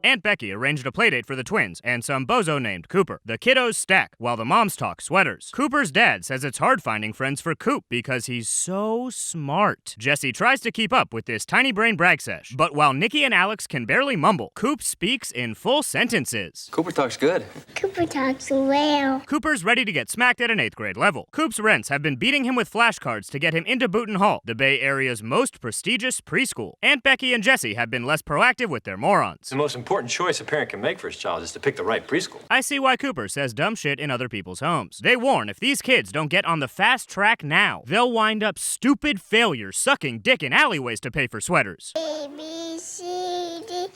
Aunt Becky arranged a playdate for the twins and some bozo named Cooper. The kiddos stack while the moms talk sweaters. Cooper's dad says it's hard finding friends for Coop because he's so smart. Jesse tries to keep up with this tiny brain brag sesh, but while Nikki and Alex can barely mumble, Coop speaks in full sentences. Cooper talks good. Cooper talks well. Cooper's ready to get smacked at an 8th grade level. Coop's rents have been beating him with flashcards to get him into Booton Hall, the Bay Area's most prestigious preschool. Aunt Becky and Jesse have been less proactive with their morons. The most important choice a parent can make for his child is to pick the right preschool. I see why Cooper says dumb shit in other people's homes. They warn if these kids don't get on the fast track now, they'll wind up stupid failures sucking dick in alleyways to pay for sweaters. A, B, C, D,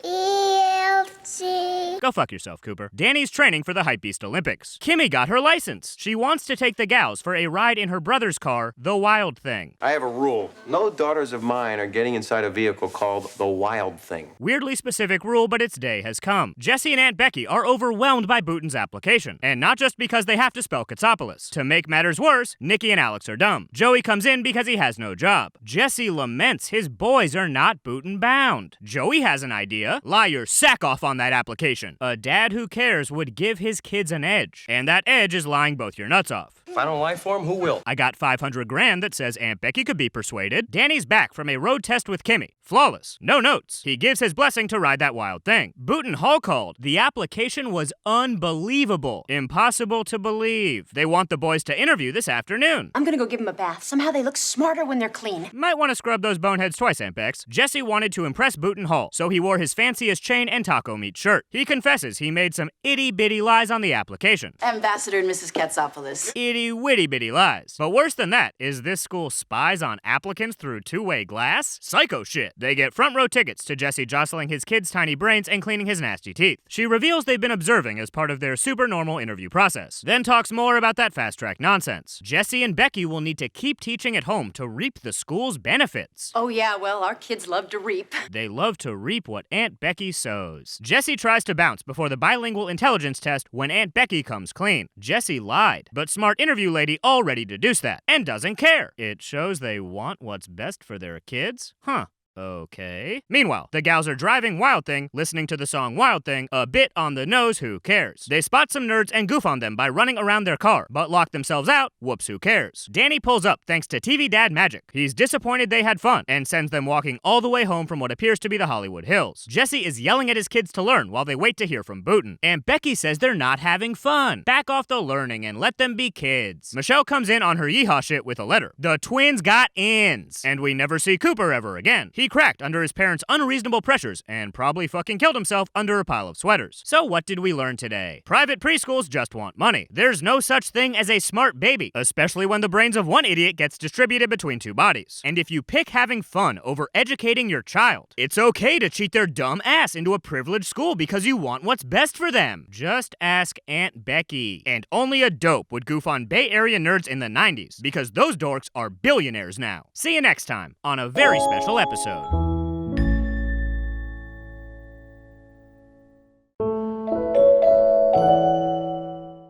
E, F, G. Go fuck yourself, Cooper. Danny's training for the Hypebeast Olympics. Kimmy got her license. She wants to take the gals for a ride in her brother's car, the Wild Thing. I have a rule. No daughters of mine are getting inside a vehicle called the Wild Thing. Weirdly specific rule, but its day has come. Jesse and Aunt Becky are overwhelmed by Booton's application. And not just because they have to spell Katsopolis. To make matters worse, Nikki and Alex are dumb. Joey comes in because he has no job. Jesse laments his boys are not Booton bound. Joey has an idea. Lie your sack off on that application. A dad who cares would give his kids an edge. And that edge is lying both your nuts off. If I don't lie for him, who will? I got $500,000 that says Aunt Becky could be persuaded. Danny's back from a road test with Kimmy. Flawless. No notes. He gives his blessing to ride that Wild Thing. Booton Hall called. The application was unbelievable. Impossible to believe. They want the boys to interview this afternoon. I'm gonna go give them a bath. Somehow they look smarter when they're clean. Might want to scrub those boneheads twice, Aunt Bex. Jesse wanted to impress Booton Hall, so he wore his fanciest chain and taco meat shirt. He confesses he made some itty-bitty lies on the application. Ambassador and Mrs. Katsopolis. Itty-witty-bitty lies. But worse than that, is this school spies on applicants through two-way glass? Psycho shit. They get front row tickets to Jesse jostling his kid's tiny brains and cleaning his nasty teeth. She reveals they've been observing as part of their super normal interview process. Then talks more about that fast track nonsense. Jesse and Becky will need to keep teaching at home to reap the school's benefits. Oh yeah, well, our kids love to reap. They love to reap what Aunt Becky sows. Jesse tries to bounce before the bilingual intelligence test when Aunt Becky comes clean. Jesse lied, but smart interview lady already deduced that, and doesn't care. It shows they want what's best for their kids? Huh. Okay. Meanwhile, the gals are driving Wild Thing, listening to the song Wild Thing, a bit on the nose, who cares? They spot some nerds and goof on them by running around their car, but lock themselves out, whoops, who cares? Danny pulls up thanks to TV Dad magic. He's disappointed they had fun, and sends them walking all the way home from what appears to be the Hollywood Hills. Jesse is yelling at his kids to learn while they wait to hear from Booton, and Becky says they're not having fun. Back off the learning and let them be kids. Michelle comes in on her yeehaw shit with a letter. The twins got ins, and we never see Cooper ever again. He cracked under his parents' unreasonable pressures and probably fucking killed himself under a pile of sweaters. So what did we learn today? Private preschools just want money. There's no such thing as a smart baby, especially when the brains of one idiot gets distributed between two bodies. And if you pick having fun over educating your child, it's okay to cheat their dumb ass into a privileged school because you want what's best for them. Just ask Aunt Becky. And only a dope would goof on Bay Area nerds in the 90s, because those dorks are billionaires now. See you next time on a very special episode.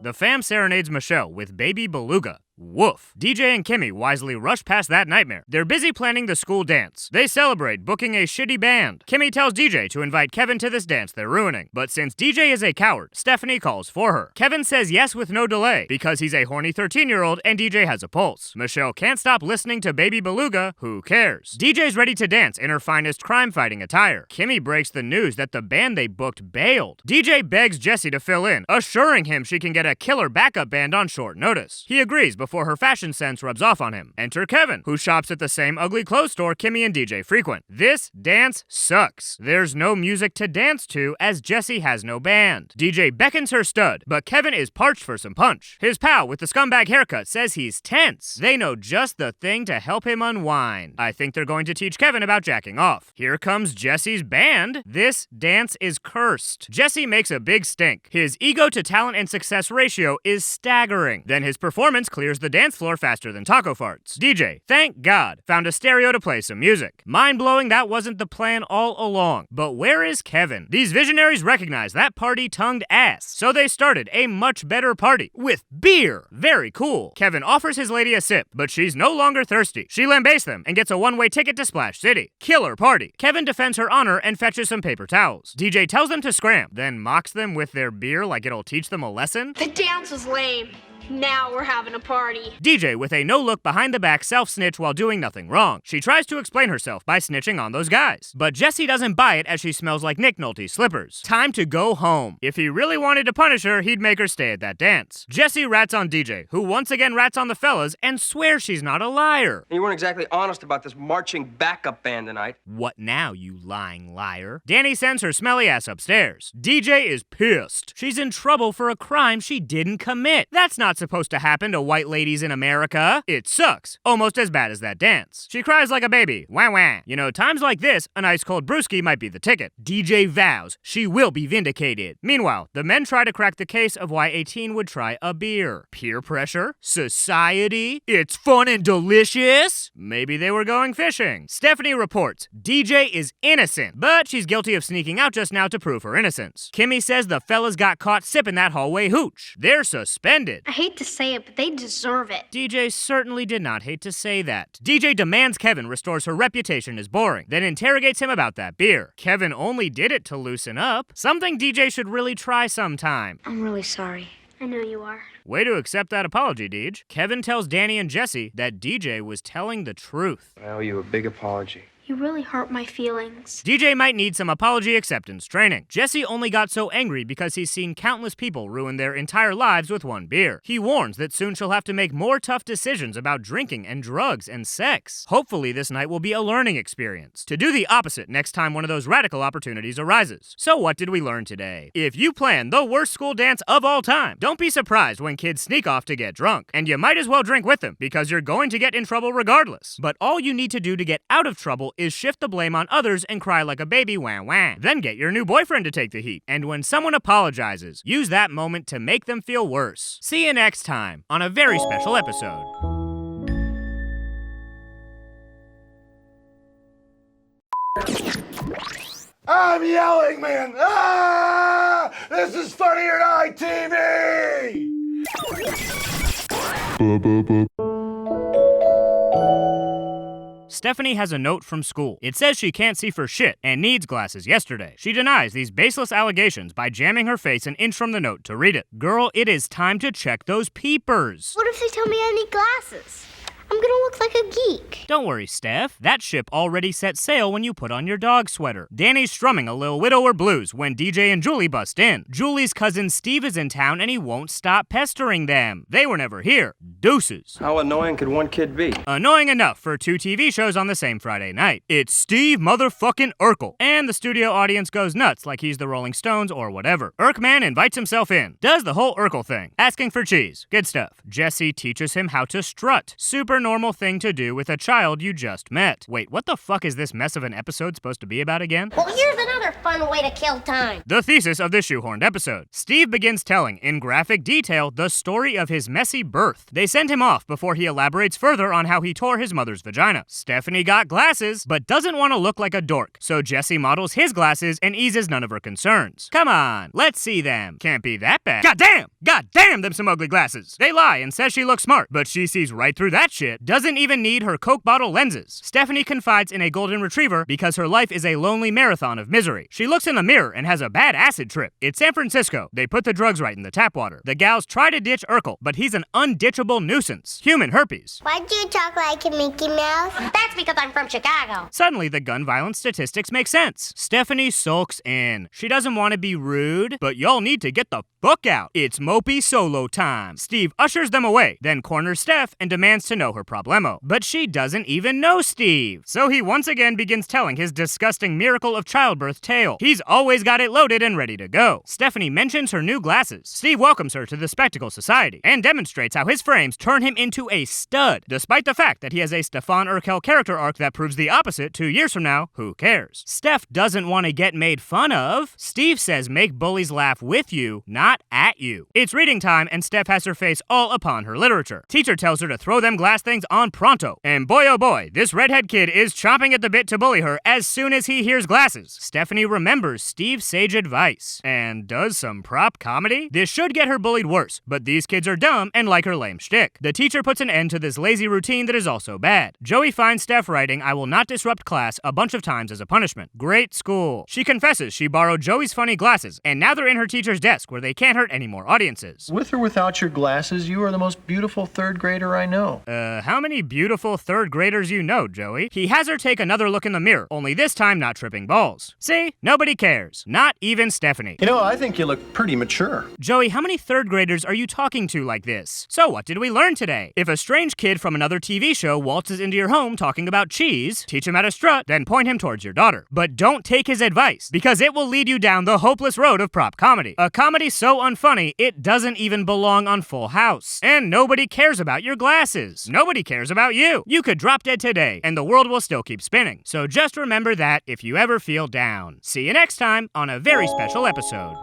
The fam serenades Michelle with Baby Beluga. Woof. DJ and Kimmy wisely rush past that nightmare. They're busy planning the school dance. They celebrate booking a shitty band. Kimmy tells DJ to invite Kevin to this dance they're ruining. But since DJ is a coward, Stephanie calls for her. Kevin says yes with no delay, because he's a horny 13-year-old and DJ has a pulse. Michelle can't stop listening to Baby Beluga. Who cares? DJ's ready to dance in her finest crime-fighting attire. Kimmy breaks the news that the band they booked bailed. DJ begs Jesse to fill in, assuring him she can get a killer backup band on short notice. He agrees before her fashion sense rubs off on him. Enter Kevin, who shops at the same ugly clothes store Kimmy and DJ frequent. This dance sucks. There's no music to dance to as Jesse has no band. DJ beckons her stud, but Kevin is parched for some punch. His pal with the scumbag haircut says he's tense. They know just the thing to help him unwind. I think they're going to teach Kevin about jacking off. Here comes Jesse's band. This dance is cursed. Jesse makes a big stink. His ego to talent and success ratio is staggering. Then his performance clears clears the dance floor faster than taco farts. DJ, thank God, found a stereo to play some music. Mind-blowing that wasn't the plan all along. But where is Kevin? These visionaries recognized that party tongued ass, so they started a much better party with beer. Very cool. Kevin offers his lady a sip, but she's no longer thirsty. She lambastes them and gets a one-way ticket to Splash City. Killer party. Kevin defends her honor and fetches some paper towels. DJ tells them to scram, then mocks them with their beer like it'll teach them a lesson. The dance was lame. Now we're having a party. DJ with a no-look behind-the-back self-snitch while doing nothing wrong. She tries to explain herself by snitching on those guys. But Jesse doesn't buy it as she smells like Nick Nolte's slippers. Time to go home. If he really wanted to punish her, he'd make her stay at that dance. Jesse rats on DJ, who once again rats on the fellas and swears she's not a liar. You weren't exactly honest about this marching backup band tonight. What now, you lying liar? Danny sends her smelly ass upstairs. DJ is pissed. She's in trouble for a crime she didn't commit. That's not supposed to happen to white ladies in America. It sucks. Almost as bad as that dance. She cries like a baby. Wah wah. You know, times like this, an ice cold brewski might be the ticket. DJ vows she will be vindicated. Meanwhile, the men try to crack the case of why a teen would try a beer. Peer pressure? Society? It's fun and delicious? Maybe they were going fishing. Stephanie reports DJ is innocent, but she's guilty of sneaking out just now to prove her innocence. Kimmy says the fellas got caught sipping that hallway hooch. They're suspended. I hate to say it, but they deserve it. DJ certainly did not hate to say that. DJ demands Kevin restores her reputation as boring, then interrogates him about that beer. Kevin only did it to loosen up. Something DJ should really try sometime. I'm really sorry. I know you are. Way to accept that apology, Deej. Kevin tells Danny and Jesse that DJ was telling the truth. I owe you a big apology. You really hurt my feelings. DJ might need some apology acceptance training. Jesse only got so angry because he's seen countless people ruin their entire lives with one beer. He warns that soon she'll have to make more tough decisions about drinking and drugs and sex. Hopefully this night will be a learning experience, to do the opposite next time one of those radical opportunities arises. So what did we learn today? If you plan the worst school dance of all time, don't be surprised when kids sneak off to get drunk. And you might as well drink with them, because you're going to get in trouble regardless. But all you need to do to get out of trouble is shift the blame on others and cry like a baby wah wah. Then get your new boyfriend to take the heat. And when someone apologizes, use that moment to make them feel worse. See you next time on a very special episode. I'm yelling, man! Ah! This is funnier than ITV! Stephanie has a note from school. It says she can't see for shit and needs glasses yesterday. She denies these baseless allegations by jamming her face an inch from the note to read it. Girl, it is time to check those peepers. What if they tell me I need glasses? I'm gonna look like a geek. Don't worry, Steph. That ship already set sail when you put on your dog sweater. Danny's strumming a little widower blues when DJ and Julie bust in. Julie's cousin Steve is in town and he won't stop pestering them. They were never here. Deuces. How annoying could one kid be? Annoying enough for 2 TV shows on the same Friday night. It's Steve motherfucking Urkel. And the studio audience goes nuts like he's the Rolling Stones or whatever. Urkman invites himself in. Does the whole Urkel thing. Asking for cheese. Good stuff. Jesse teaches him how to strut. Super normal thing to do with a child you just met. Wait, what the fuck is this mess of an episode supposed to be about again? Well, here's another fun way to kill time. The thesis of this shoehorned episode. Steve begins telling, in graphic detail, the story of his messy birth. They send him off before he elaborates further on how he tore his mother's vagina. Stephanie got glasses, but doesn't want to look like a dork, so Jesse models his glasses and eases none of her concerns. Come on, let's see them. Can't be that bad. Goddamn them some ugly glasses. They lie and says she looks smart, but she sees right through that shit. Doesn't even need her Coke bottle lenses. Stephanie confides in a golden retriever because her life is a lonely marathon of misery. She looks in the mirror and has a bad acid trip. It's San Francisco. They put the drugs right in the tap water. The gals try to ditch Urkel, but he's an unditchable nuisance. Human herpes. Why'd you talk like a Mickey Mouse? That's because I'm from Chicago. Suddenly, the gun violence statistics make sense. Stephanie sulks in. She doesn't want to be rude, but y'all need to get the fuck out. It's mopey solo time. Steve ushers them away, then corners Steph and demands to know her problemo. But she doesn't even know Steve. So he once again begins telling his disgusting miracle of childbirth tale. He's always got it loaded and ready to go. Stephanie mentions her new glasses. Steve welcomes her to the Spectacle Society and demonstrates how his frames turn him into a stud. Despite the fact that he has a Stefan Urkel character arc that proves the opposite 2 years from now, who cares? Steph doesn't want to get made fun of. Steve says make bullies laugh with you, not not at you. It's reading time and Steph has her face all upon her literature. Teacher tells her to throw them glass things on pronto. And boy oh boy, this redhead kid is chomping at the bit to bully her as soon as he hears glasses. Stephanie remembers Steve's sage advice and does some prop comedy. This should get her bullied worse, but these kids are dumb and like her lame shtick. The teacher puts an end to this lazy routine that is also bad. Joey finds Steph writing "I will not disrupt class" a bunch of times as a punishment. Great school. She confesses she borrowed Joey's funny glasses, and now they're in her teacher's desk where they can't hurt any more audiences. With or without your glasses, you are the most beautiful third grader I know. How many beautiful third graders you know, Joey? He has her take another look in the mirror, only this time not tripping balls. See? Nobody cares. Not even Stephanie. You know, I think you look pretty mature. Joey, how many third graders are you talking to like this? So what did we learn today? If a strange kid from another TV show waltzes into your home talking about cheese, teach him how to strut, then point him towards your daughter. But don't take his advice, because it will lead you down the hopeless road of prop comedy. A comedy so unfunny, it doesn't even belong on Full House. And nobody cares about your glasses. Nobody cares about you. You could drop dead today, and the world will still keep spinning. So just remember that if you ever feel down. See you next time on a very special episode.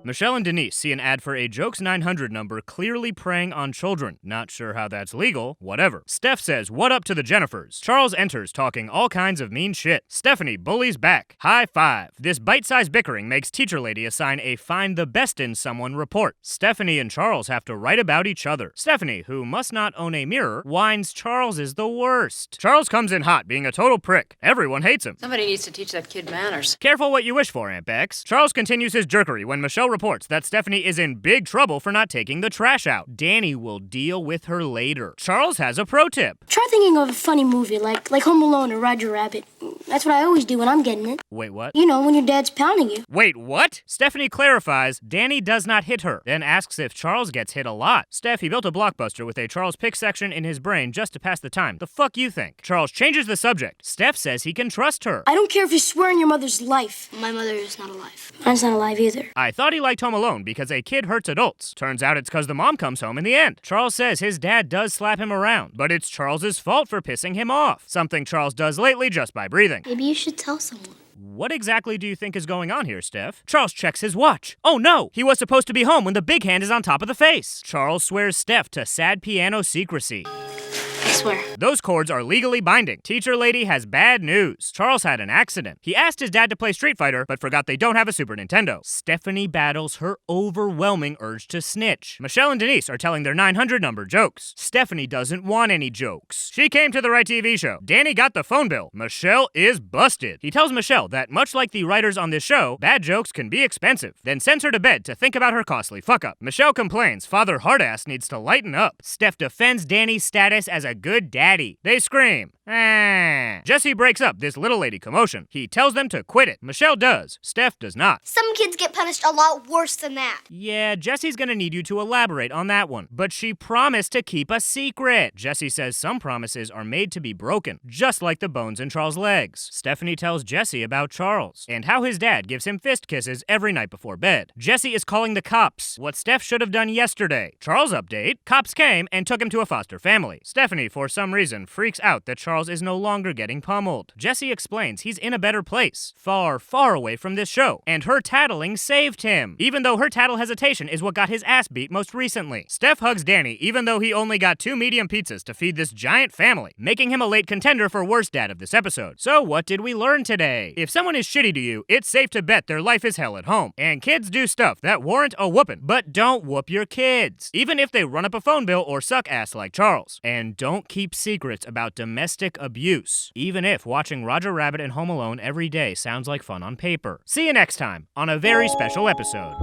Michelle and Denise see an ad for a Jokes 900 number clearly preying on children. Not sure how that's legal, whatever. Steph says, "What up to the Jennifers?" Charles enters talking all kinds of mean shit. Stephanie bullies back. High five. This bite-sized bickering makes teacher lady assign a find the best in someone report. Stephanie and Charles have to write about each other. Stephanie, who must not own a mirror, whines Charles is the worst. Charles comes in hot, being a total prick. Everyone hates him. Somebody needs to teach that kid manners. Careful what you wish for, Aunt Bex. Charles continues his jerkery when Michelle reports that Stephanie is in big trouble for not taking the trash out. Danny will deal with her later. Charles has a pro tip. Try thinking of a funny movie like Home Alone or Roger Rabbit. That's what I always do when I'm getting it. Wait, what? You know, when your dad's pounding you. Wait, what? Stephanie clarifies Danny does not hit her, then asks if Charles gets hit a lot. Steph, he built a blockbuster with a Charles pick section in his brain just to pass the time. The fuck you think? Charles changes the subject. Steph says he can trust her. I don't care if you swear on your mother's life. My mother is not alive. Mine's not alive either. I thought he liked Home Alone because a kid hurts adults. Turns out it's because the mom comes home in the end. Charles says his dad does slap him around, but it's Charles's fault for pissing him off. Something Charles does lately just by breathing. Maybe you should tell someone. What exactly do you think is going on here, Steph? Charles checks his watch. Oh no! He was supposed to be home when the big hand is on top of the face. Charles swears Steph to sad piano secrecy. I swear. Those chords are legally binding. Teacher lady has bad news. Charles had an accident. He asked his dad to play Street Fighter, but forgot they don't have a Super Nintendo. Stephanie battles her overwhelming urge to snitch. Michelle and Denise are telling their 900 number jokes. Stephanie doesn't want any jokes. She came to the right TV show. Danny got the phone bill. Michelle is busted. He tells Michelle that much like the writers on this show, bad jokes can be expensive. Then sends her to bed to think about her costly fuck-up. Michelle complains Father Hardass needs to lighten up. Steph defends Danny's status as a good daddy. They scream. Jesse breaks up this little lady commotion. He tells them to quit it. Michelle does. Steph does not. Some kids get punished a lot worse than that. Yeah, Jesse's gonna need you to elaborate on that one. But she promised to keep a secret. Jesse says some promises are made to be broken, just like the bones in Charles' legs. Stephanie tells Jesse about Charles, and how his dad gives him fist kisses every night before bed. Jesse is calling the cops. What Steph should have done yesterday. Charles update. Cops came and took him to a foster family. Stephanie, for some reason, freaks out that Charles is no longer getting pummeled. Jesse explains he's in a better place, far, far away from this show, and her tattling saved him, even though her tattle hesitation is what got his ass beat most recently. Steph hugs Danny even though he only got 2 medium pizzas to feed this giant family, making him a late contender for worst dad of this episode. So what did we learn today? If someone is shitty to you, it's safe to bet their life is hell at home, and kids do stuff that warrant a whooping, but don't whoop your kids, even if they run up a phone bill or suck ass like Charles. And don't keep secrets about domestic abuse, even if watching Roger Rabbit and Home Alone every day sounds like fun on paper. See you next time on a very special episode.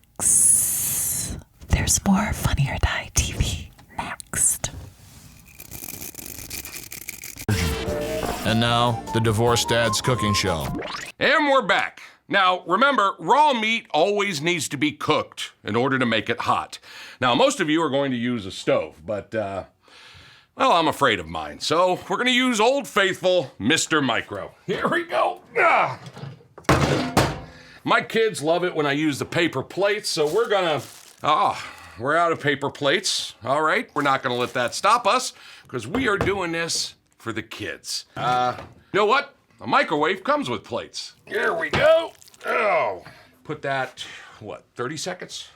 Relax. There's more Funny or Die TV next. And now, the Divorced Dad's Cooking Show. And we're back. Now, remember, raw meat always needs to be cooked in order to make it hot. Now, most of you are going to use a stove, but, well, I'm afraid of mine. So we're going to use Old Faithful Mr. Micro. Here we go. My kids love it when I use the paper plates, so we're out of paper plates. All right, we're not gonna let that stop us, because we are doing this for the kids. You know what? A microwave comes with plates. Here we go. Oh, put that, 30 seconds?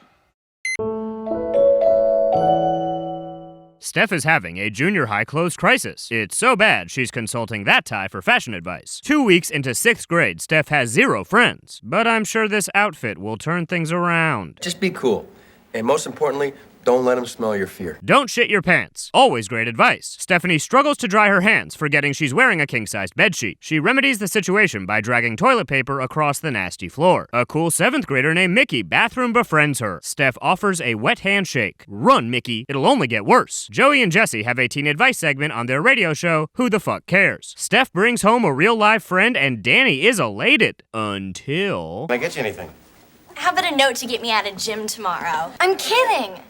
Steph is having a junior high clothes crisis. It's so bad she's consulting that tie for fashion advice. 2 weeks into 6th grade, Steph has 0 friends. But I'm sure this outfit will turn things around. Just be cool. And most importantly, don't let them smell your fear. Don't shit your pants. Always great advice. Stephanie struggles to dry her hands, forgetting she's wearing a king-sized bedsheet. She remedies the situation by dragging toilet paper across the nasty floor. A cool 7th grader named Mickey bathroom befriends her. Steph offers a wet handshake. Run, Mickey. It'll only get worse. Joey and Jesse have a teen advice segment on their radio show, Who the Fuck Cares? Steph brings home a real live friend and Danny is elated. Until... Can I get you anything? How about a note to get me out of gym tomorrow? I'm kidding.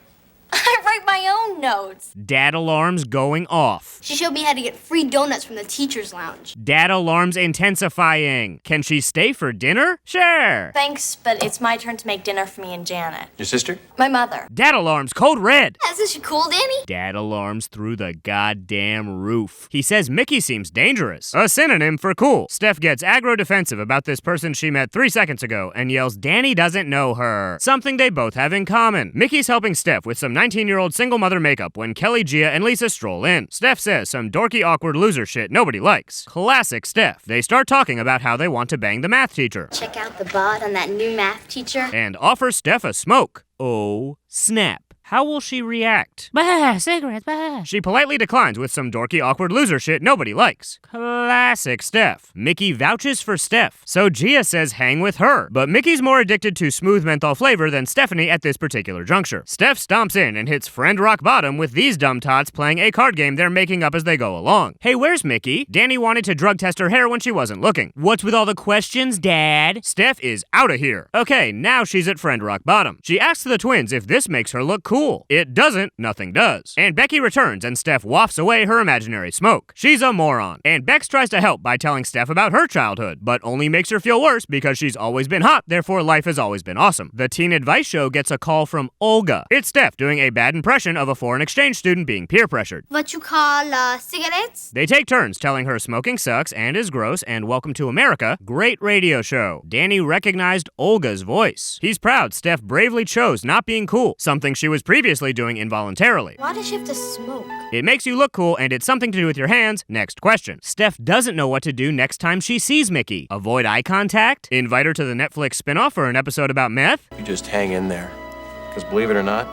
I write my own notes. Dad alarms going off. She showed me how to get free donuts from the teacher's lounge. Dad alarms intensifying. Can she stay for dinner? Sure. Thanks, but it's my turn to make dinner for me and Janet. Your sister? My mother. Dad alarms code red. Isn't she cool, Danny? Dad alarms through the goddamn roof. He says Mickey seems dangerous. A synonym for cool. Steph gets aggro-defensive about this person she met 3 seconds ago and yells Danny doesn't know her. Something they both have in common. Mickey's helping Steph with some 19-year-old single mother makeup when Kelly, Gia, and Lisa stroll in. Steph says some dorky, awkward loser shit nobody likes. Classic Steph. They start talking about how they want to bang the math teacher. Check out the bod on that new math teacher. And offer Steph a smoke. Oh, snap. How will she react? Bah, cigarettes, bah. She politely declines with some dorky, awkward loser shit nobody likes. Classic Steph. Mickey vouches for Steph, so Gia says hang with her. But Mickey's more addicted to smooth menthol flavor than Stephanie at this particular juncture. Steph stomps in and hits friend rock bottom with these dumb tots playing a card game they're making up as they go along. Hey, where's Mickey? Danny wanted to drug test her hair when she wasn't looking. What's with all the questions, Dad? Steph is out of here. Okay, now she's at friend rock bottom. She asks the twins if this makes her look cool. It doesn't, nothing does. And Becky returns and Steph wafts away her imaginary smoke. She's a moron. And Bex tries to help by telling Steph about her childhood, but only makes her feel worse because she's always been hot, therefore life has always been awesome. The teen advice show gets a call from Olga. It's Steph doing a bad impression of a foreign exchange student being peer pressured. What you call, cigarettes? They take turns telling her smoking sucks and is gross and welcome to America. Great radio show. Danny recognized Olga's voice. He's proud Steph bravely chose not being cool, something she was previously doing involuntarily. Why does she have to smoke? It makes you look cool and it's something to do with your hands. Next question. Steph doesn't know what to do next time she sees Mickey. Avoid eye contact? Invite her to the Netflix spinoff for an episode about meth? You just hang in there. Because believe it or not,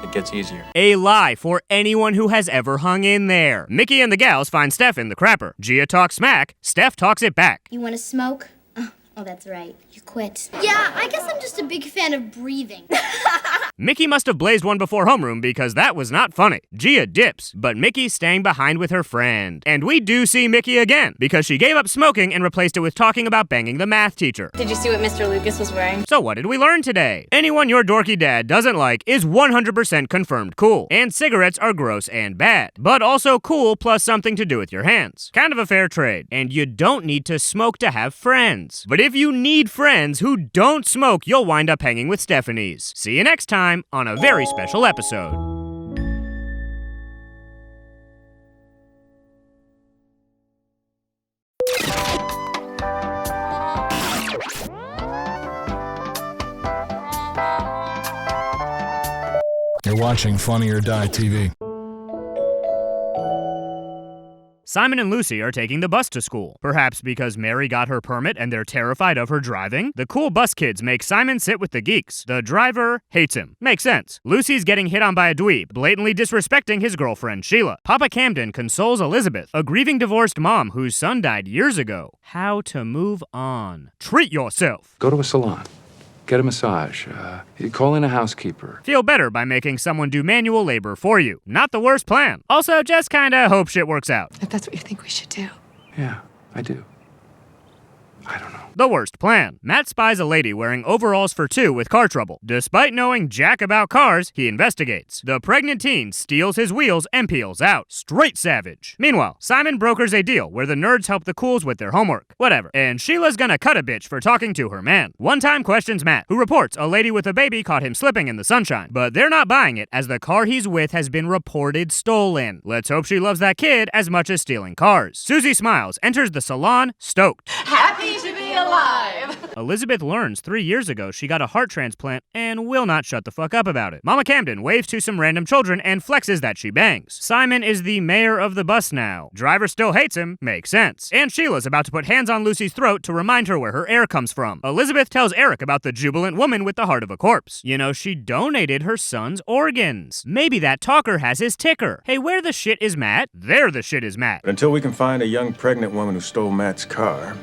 it gets easier. A lie for anyone who has ever hung in there. Mickey and the gals find Steph in the crapper. Gia talks smack. Steph talks it back. You want to smoke? Oh, that's right. You quit. Yeah, I guess I'm just a big fan of breathing. Mickey must have blazed one before homeroom because that was not funny. Gia dips, but Mickey's staying behind with her friend. And we do see Mickey again because she gave up smoking and replaced it with talking about banging the math teacher. Did you see what Mr. Lucas was wearing? So what did we learn today? Anyone your dorky dad doesn't like is 100% confirmed cool. And cigarettes are gross and bad. But also cool plus something to do with your hands. Kind of a fair trade. And you don't need to smoke to have friends. But if you need friends who don't smoke, you'll wind up hanging with Stephanie's. See you next time on a very special episode. You're watching Funny or Die TV. Simon and Lucy are taking the bus to school. Perhaps because Mary got her permit and they're terrified of her driving? The cool bus kids make Simon sit with the geeks. The driver hates him. Makes sense. Lucy's getting hit on by a dweeb, blatantly disrespecting his girlfriend, Sheila. Papa Camden consoles Elizabeth, a grieving divorced mom whose son died years ago. How to move on. Treat yourself. Go to a salon. Get a massage. Call in a housekeeper. Feel better by making someone do manual labor for you. Not the worst plan. Also, just kinda hope shit works out. If that's what you think we should do. Yeah, I do. I don't know. The worst plan. Matt spies a lady wearing overalls for two with car trouble. Despite knowing jack about cars, he investigates. The pregnant teen steals his wheels and peels out. Straight savage. Meanwhile, Simon brokers a deal where the nerds help the cools with their homework. Whatever. And Sheila's gonna cut a bitch for talking to her man. One time questions Matt, who reports a lady with a baby caught him slipping in the sunshine. But they're not buying it, as the car he's with has been reported stolen. Let's hope she loves that kid as much as stealing cars. Susie smiles, enters the salon, stoked. Happy to be alive. Elizabeth learns 3 years ago she got a heart transplant and will not shut the fuck up about it. Mama Camden waves to some random children and flexes that she bangs. Simon is the mayor of the bus now. Driver still hates him, makes sense. And Sheila's about to put hands on Lucy's throat to remind her where her air comes from. Elizabeth tells Eric about the jubilant woman with the heart of a corpse. You know, she donated her son's organs. Maybe that talker has his ticker. Hey, where the shit is Matt? There the shit is Matt. But until we can find a young pregnant woman who stole Matt's car,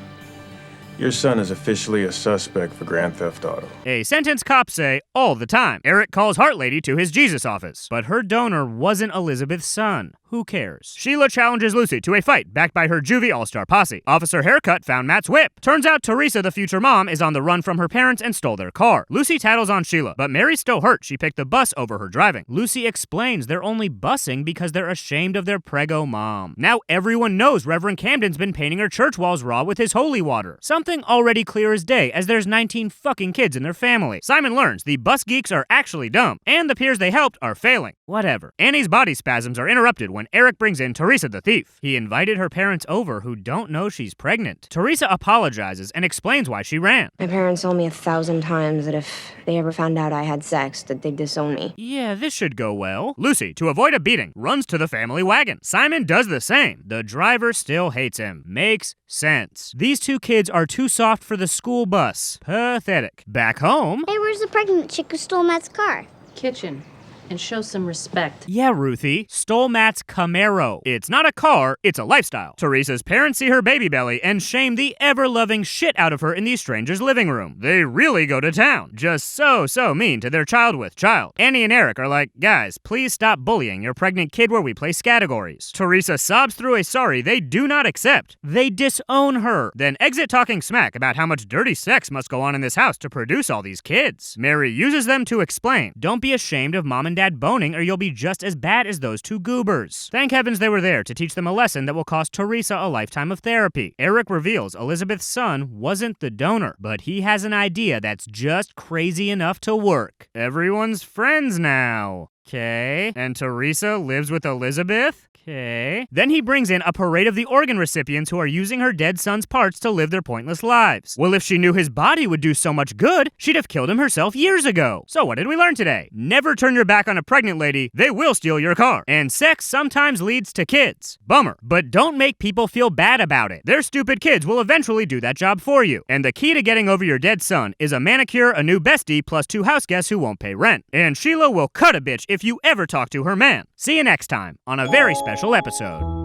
your son is officially a suspect for Grand Theft Auto. A sentence cops say all the time. Eric calls Heart Lady to his Jesus office. But her donor wasn't Elizabeth's son. Who cares? Sheila challenges Lucy to a fight backed by her juvie all-star posse. Officer Haircut found Matt's whip. Turns out Teresa, the future mom, is on the run from her parents and stole their car. Lucy tattles on Sheila, but Mary's still hurt. She picked the bus over her driving. Lucy explains they're only busing because they're ashamed of their prego mom. Now everyone knows Reverend Camden's been painting her church walls raw with his holy water. Something already clear as day, as there's 19 fucking kids in their family. Simon learns the bus geeks are actually dumb, and the peers they helped are failing. Whatever. Annie's body spasms are interrupted when Eric brings in Teresa the thief. He invited her parents over who don't know she's pregnant. Teresa apologizes and explains why she ran. My parents told me 1,000 times that if they ever found out I had sex, that they'd disown me. Yeah, this should go well. Lucy, to avoid a beating, runs to the family wagon. Simon does the same. The driver still hates him. Makes sense. These two kids are too soft for the school bus. Pathetic. Back home... Hey, where's the pregnant chick who stole Matt's car? Kitchen. And show some respect. Yeah, Ruthie. Stole Matt's Camaro. It's not a car, it's a lifestyle. Teresa's parents see her baby belly and shame the ever-loving shit out of her in the stranger's living room. They really go to town. Just so mean to their child with child. Annie and Eric are like, guys, please stop bullying your pregnant kid where we play categories. Teresa sobs through a sorry they do not accept. They disown her. Then exit talking smack about how much dirty sex must go on in this house to produce all these kids. Mary uses them to explain, don't be ashamed of mom and dad boning or you'll be just as bad as those two goobers. Thank heavens they were there to teach them a lesson that will cost Teresa a lifetime of therapy. Eric reveals Elizabeth's son wasn't the donor, but he has an idea that's just crazy enough to work. Everyone's friends now. Okay. And Teresa lives with Elizabeth? Okay. Then he brings in a parade of the organ recipients who are using her dead son's parts to live their pointless lives. Well, if she knew his body would do so much good, she'd have killed him herself years ago. So what did we learn today? Never turn your back on a pregnant lady. They will steal your car. And sex sometimes leads to kids. Bummer. But don't make people feel bad about it. Their stupid kids will eventually do that job for you. And the key to getting over your dead son is a manicure, a new bestie, plus 2 house guests who won't pay rent. And Sheila will cut a bitch if you ever talk to her man. See you next time on a very special episode.